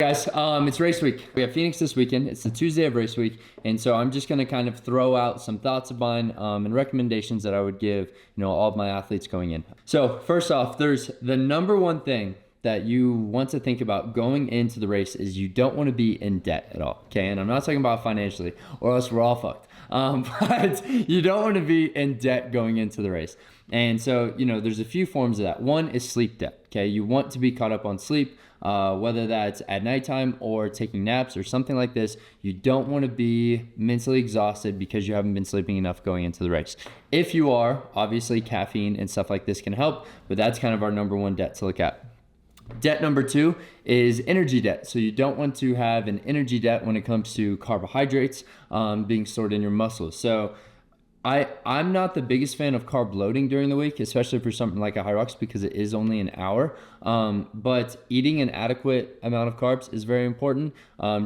guys, it's race week. We have Phoenix this weekend. It's the Tuesday of race week, and so I'm just gonna kind of throw out some thoughts of mine and recommendations that I would give, all of my athletes going in. So first off, there's the number one thing that you want to think about going into the race is you don't want to be in debt at all, okay? And I'm not talking about financially, or else we're all fucked. But you don't want to be in debt going into the race. And so, there's a few forms of that. One is sleep debt, okay? You want to be caught up on sleep, whether that's at nighttime or taking naps or something like this. You don't want to be mentally exhausted because you haven't been sleeping enough going into the race. If you are, obviously caffeine and stuff like this can help, but that's kind of our number one debt to look at. Debt number two is energy debt. So you don't want to have an energy debt when it comes to carbohydrates being stored in your muscles. So I'm not the biggest fan of carb loading during the week, especially for something like a HYROX because it is only an hour. But eating an adequate amount of carbs is very important,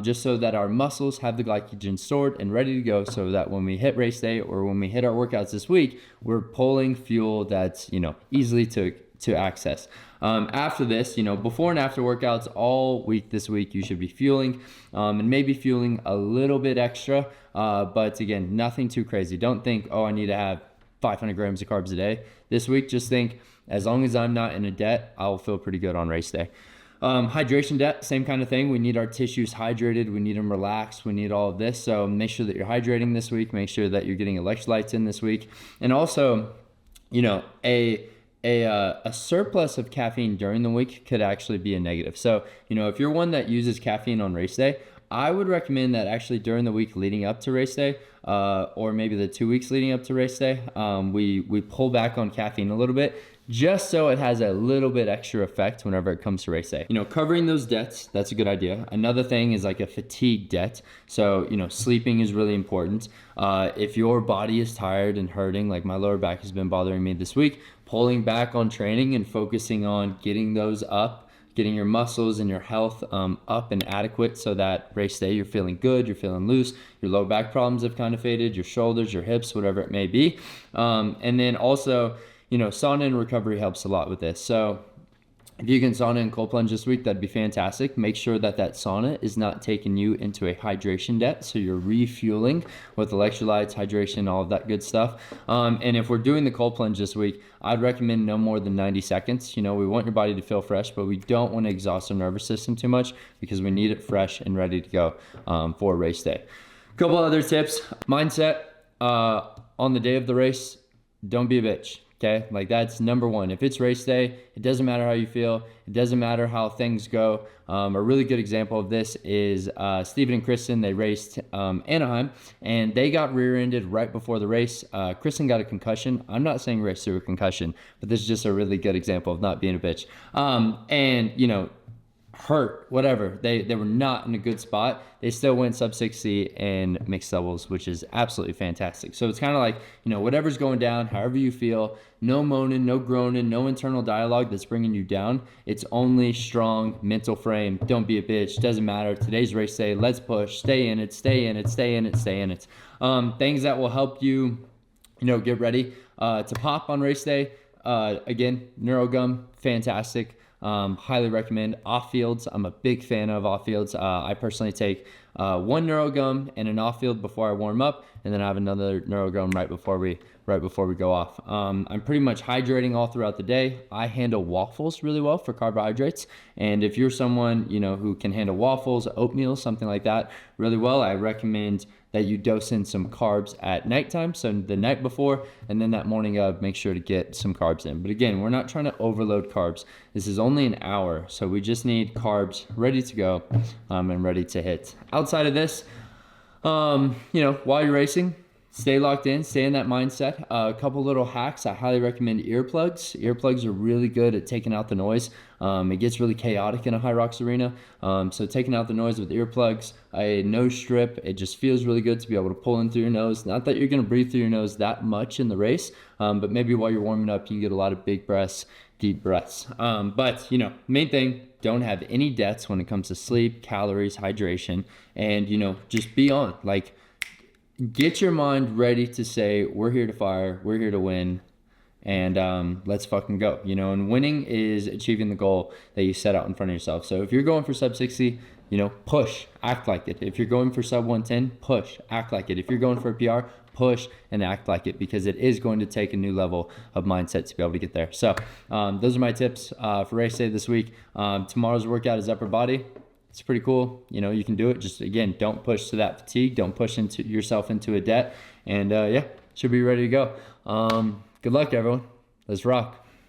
just so that our muscles have the glycogen stored and ready to go, so that when we hit race day or when we hit our workouts this week, we're pulling fuel that's easily to access. After this, before and after workouts all week this week, you should be fueling and maybe fueling a little bit extra. But again, nothing too crazy. Don't think, I need to have 500 grams of carbs a day this week. Just think, as long as I'm not in a debt, I'll feel pretty good on race day. Hydration debt, same kind of thing. We need our tissues hydrated. We need them relaxed. We need all of this. So make sure that you're hydrating this week. Make sure that you're getting electrolytes in this week. And also, a surplus of caffeine during the week could actually be a negative. So, if you're one that uses caffeine on race day, I would recommend that actually during the week leading up to race day, or maybe the 2 weeks leading up to race day, we pull back on caffeine a little bit, just so it has a little bit extra effect whenever it comes to race day. Covering those debts, that's a good idea. Another thing is like a fatigue debt. So, sleeping is really important. If your body is tired and hurting, like my lower back has been bothering me this week, pulling back on training and focusing on getting those up, getting your muscles and your health up and adequate so that race day you're feeling good, you're feeling loose, your low back problems have kind of faded, your shoulders, your hips, whatever it may be. And then also, sauna and recovery helps a lot with this. So if you can sauna and cold plunge this week, that'd be fantastic. Make sure that sauna is not taking you into a hydration debt, so you're refueling with electrolytes, hydration, all of that good stuff. And if we're doing the cold plunge this week, I'd recommend no more than 90 seconds. We want your body to feel fresh, but we don't want to exhaust our nervous system too much because we need it fresh and ready to go for race day. A couple other tips. Mindset on the day of the race, don't be a bitch. Okay, that's number one. If it's race day, it doesn't matter how you feel. It doesn't matter how things go. A really good example of this is Steven and Kristen. They raced Anaheim, and they got rear-ended right before the race. Kristen got a concussion. I'm not saying race through a concussion, but this is just a really good example of not being a bitch. Hurt, whatever. They were not in a good spot. They still went sub 60 in mixed doubles, which is absolutely fantastic. So it's kind of like, whatever's going down, however you feel, no moaning, no groaning, no internal dialogue that's bringing you down. It's only strong mental frame. Don't be a bitch. Doesn't matter. Today's race day. Let's push. Stay in it. Stay in it. Stay in it. Stay in it. Things that will help you, get ready to pop on race day. Again, NeuroGum, fantastic. Highly recommend. Off fields, I'm a big fan of off fields. I personally take one NeuroGum and an off field before I warm up, and then I have another NeuroGum right before we go off. I'm pretty much hydrating all throughout the day. I handle waffles really well for carbohydrates, and if you're someone who can handle waffles, oatmeal, something like that really well, I recommend that you dose in some carbs at nighttime, so the night before, and then that morning make sure to get some carbs in. But again, we're not trying to overload carbs. This is only an hour, so we just need carbs ready to go and ready to hit. Outside of this, while you're racing, stay locked in, stay in that mindset. A couple little hacks. I highly recommend earplugs. Earplugs are really good at taking out the noise. It gets really chaotic in a HYROX arena. So taking out the noise with earplugs, a nose strip, it just feels really good to be able to pull in through your nose. Not that you're going to breathe through your nose that much in the race, but maybe while you're warming up, you get a lot of big breaths, deep breaths. But main thing, don't have any debts when it comes to sleep, calories, hydration, and just be on. Get your mind ready to say, we're here to fire, we're here to win, and let's fucking go. And winning is achieving the goal that you set out in front of yourself. So if you're going for sub 60, you know, push, act like it. If you're going for sub 110, push, act like it. If you're going for a PR, push and act like it, because it is going to take a new level of mindset to be able to get there. So those are my tips for race day this week. Tomorrow's workout is upper body. It's pretty cool. You know, you can do it. Just, again, don't push to that fatigue. Don't push yourself into a debt. And yeah, should be ready to go. Good luck, everyone. Let's rock.